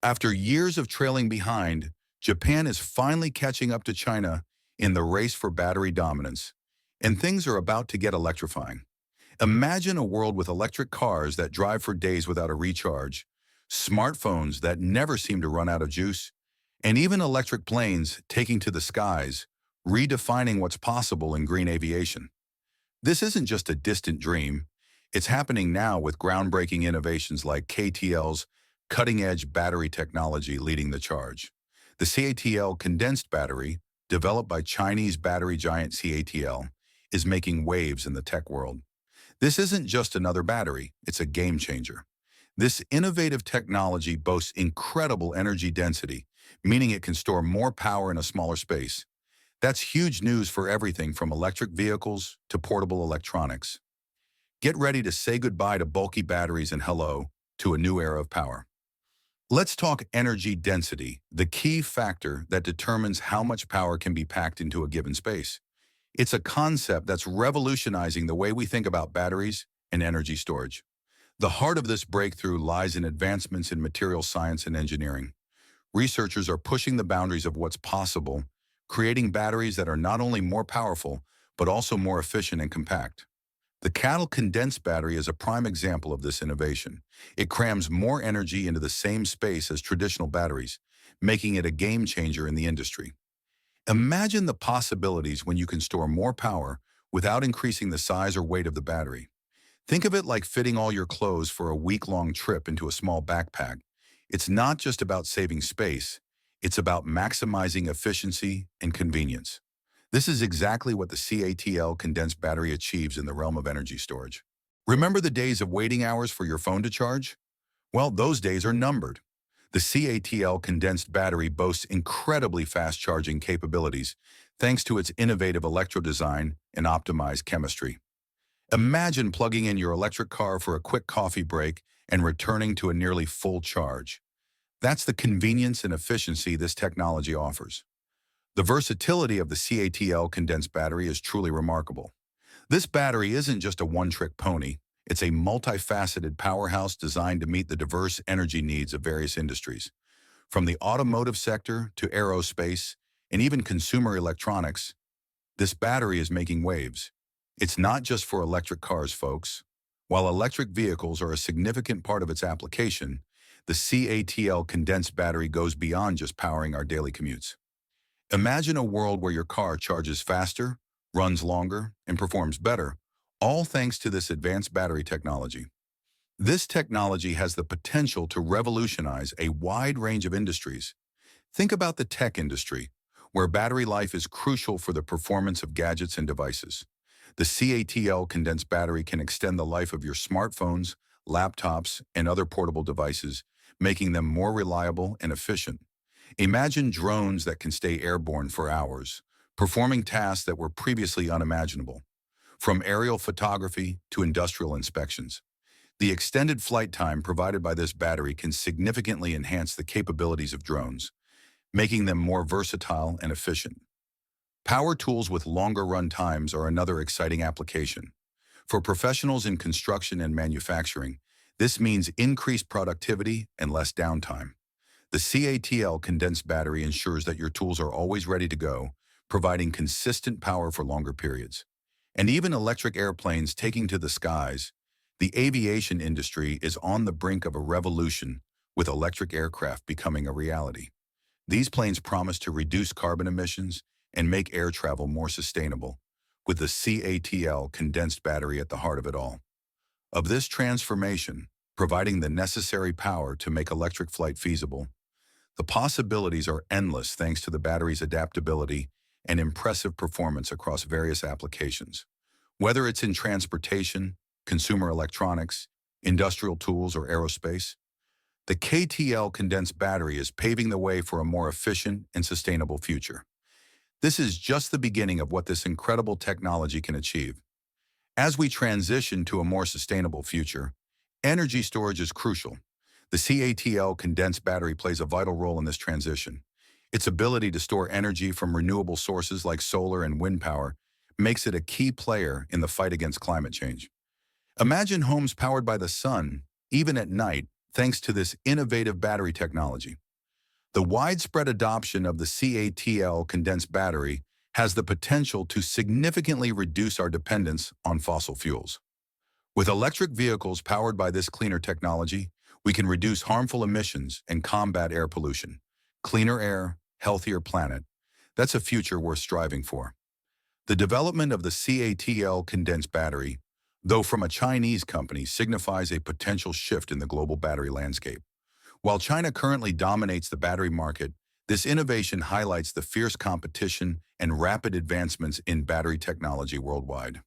After years of trailing behind, Japan is finally catching up to China in the race for battery dominance, and things are about to get electrifying. Imagine a world with electric cars that drive for days without a recharge, smartphones that never seem to run out of juice, and even electric planes taking to the skies, redefining what's possible in green aviation. This isn't just a distant dream. It's happening now with groundbreaking innovations like KTL's cutting-edge battery technology leading the charge. The CATL condensed battery, developed by Chinese battery giant CATL, is making waves in the tech world. This isn't just another battery, it's a game changer. This innovative technology boasts incredible energy density, meaning it can store more power in a smaller space. That's huge news for everything from electric vehicles to portable electronics. Get ready to say goodbye to bulky batteries and hello to a new era of power. Let's talk energy density, the key factor that determines how much power can be packed into a given space. It's a concept that's revolutionizing the way we think about batteries and energy storage. The heart of this breakthrough lies in advancements in material science and engineering. Researchers are pushing the boundaries of what's possible, creating batteries that are not only more powerful, but also more efficient and compact. The CATL condensed battery is a prime example of this innovation. It crams more energy into the same space as traditional batteries, making it a game changer in the industry. Imagine the possibilities when you can store more power without increasing the size or weight of the battery. Think of it like fitting all your clothes for a week-long trip into a small backpack. It's not just about saving space, it's about maximizing efficiency and convenience. This is exactly what the CATL condensed battery achieves in the realm of energy storage. Remember the days of waiting hours for your phone to charge? Well, those days are numbered. The CATL condensed battery boasts incredibly fast charging capabilities thanks to its innovative electro design and optimized chemistry. Imagine plugging in your electric car for a quick coffee break and returning to a nearly full charge. That's the convenience and efficiency this technology offers. The versatility of the CATL condensed battery is truly remarkable. This battery isn't just a one-trick pony. It's a multifaceted powerhouse designed to meet the diverse energy needs of various industries. From the automotive sector to aerospace and even consumer electronics, this battery is making waves. It's not just for electric cars, folks. While electric vehicles are a significant part of its application, the CATL condensed battery goes beyond just powering our daily commutes. Imagine a world where your car charges faster, runs longer, and performs better, all thanks to this advanced battery technology. This technology has the potential to revolutionize a wide range of industries. Think about the tech industry, where battery life is crucial for the performance of gadgets and devices. The CATL condensed battery can extend the life of your smartphones, laptops, and other portable devices, making them more reliable and efficient. Imagine drones that can stay airborne for hours, performing tasks that were previously unimaginable. From aerial photography to industrial inspections, the extended flight time provided by this battery can significantly enhance the capabilities of drones, making them more versatile and efficient. Power tools with longer run times are another exciting application. For professionals in construction and manufacturing, this means increased productivity and less downtime. The CATL condensed battery ensures that your tools are always ready to go, providing consistent power for longer periods. And even electric airplanes taking to the skies, the aviation industry is on the brink of a revolution, with electric aircraft becoming a reality. These planes promise to reduce carbon emissions and make air travel more sustainable, with the CATL condensed battery at the heart of it all. Of this transformation, providing the necessary power to make electric flight feasible, the possibilities are endless thanks to the battery's adaptability and impressive performance across various applications. Whether it's in transportation, consumer electronics, industrial tools, or aerospace, the KTL condensed battery is paving the way for a more efficient and sustainable future. This is just the beginning of what this incredible technology can achieve. As we transition to a more sustainable future, energy storage is crucial. The CATL condensed battery plays a vital role in this transition. Its ability to store energy from renewable sources like solar and wind power makes it a key player in the fight against climate change. Imagine homes powered by the sun, even at night, thanks to this innovative battery technology. The widespread adoption of the CATL condensed battery has the potential to significantly reduce our dependence on fossil fuels. With electric vehicles powered by this cleaner technology, we can reduce harmful emissions and combat air pollution. Cleaner air, healthier planet. That's a future worth striving for. The development of the CATL condensed battery, though from a Chinese company, signifies a potential shift in the global battery landscape. While China currently dominates the battery market, this innovation highlights the fierce competition and rapid advancements in battery technology worldwide.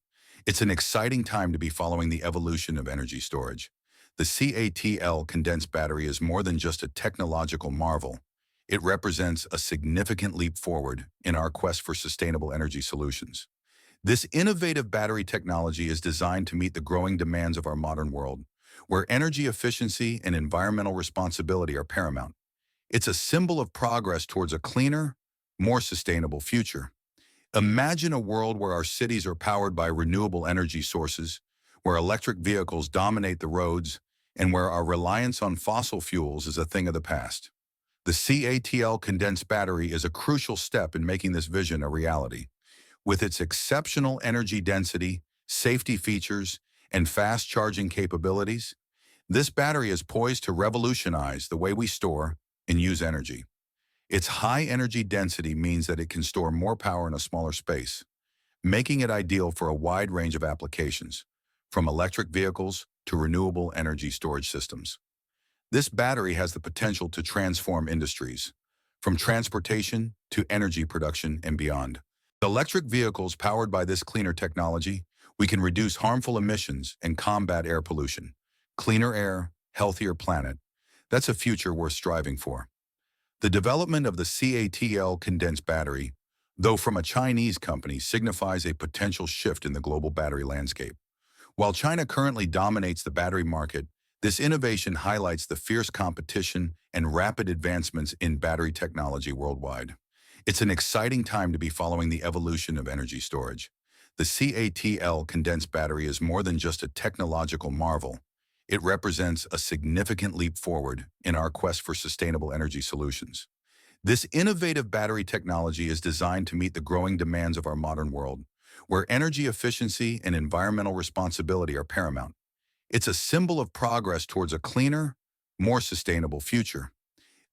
It's an exciting time to be following the evolution of energy storage. The CATL condensed battery is more than just a technological marvel. It represents a significant leap forward in our quest for sustainable energy solutions. This innovative battery technology is designed to meet the growing demands of our modern world, where energy efficiency and environmental responsibility are paramount. It's a symbol of progress towards a cleaner, more sustainable future. Imagine a world where our cities are powered by renewable energy sources, where electric vehicles dominate the roads, and where our reliance on fossil fuels is a thing of the past. The CATL condensed battery is a crucial step in making this vision a reality. With its exceptional energy density, safety features, and fast charging capabilities, this battery is poised to revolutionize the way we store and use energy. Its high energy density means that it can store more power in a smaller space, making it ideal for a wide range of applications, from electric vehicles to renewable energy storage systems. This battery has the potential to transform industries, from transportation to energy production and beyond. With electric vehicles powered by this cleaner technology, we can reduce harmful emissions and combat air pollution. Cleaner air, healthier planet. That's a future worth striving for. The development of the CATL condensed battery, though from a Chinese company, signifies a potential shift in the global battery landscape. While China currently dominates the battery market, this innovation highlights the fierce competition and rapid advancements in battery technology worldwide. It's an exciting time to be following the evolution of energy storage. The CATL condensed battery is more than just a technological marvel. It represents a significant leap forward in our quest for sustainable energy solutions. This innovative battery technology is designed to meet the growing demands of our modern world, where energy efficiency and environmental responsibility are paramount. It's a symbol of progress towards a cleaner, more sustainable future.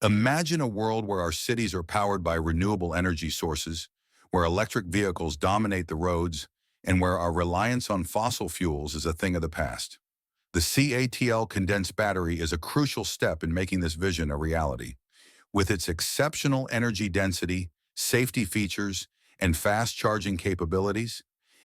Imagine a world where our cities are powered by renewable energy sources, where electric vehicles dominate the roads, and where our reliance on fossil fuels is a thing of the past. The CATL condensed battery is a crucial step in making this vision a reality. With its exceptional energy density, safety features, and fast charging capabilities,